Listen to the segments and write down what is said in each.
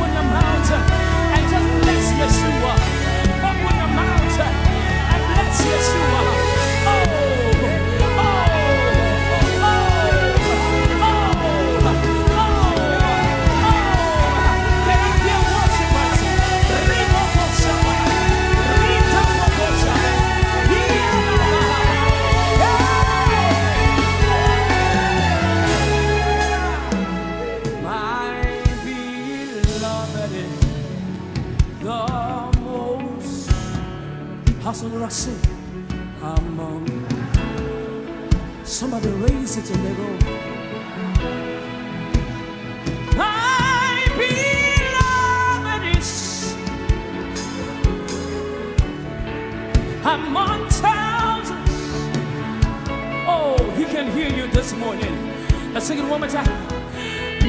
open your mouth and just bless Yeshua. Open your mouth and bless Yeshua. Oh, oh, oh, oh, oh. Can I hear worshipers? Rimokosha, Ritamokosha, my beloved is the most. House on the rock, sing among. Somebody raise it in the room. My beloved is among thousands. Oh, he can hear you this morning. Let's sing it one more time.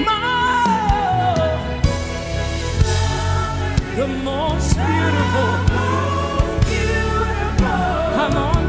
My, the most beautiful. I'm on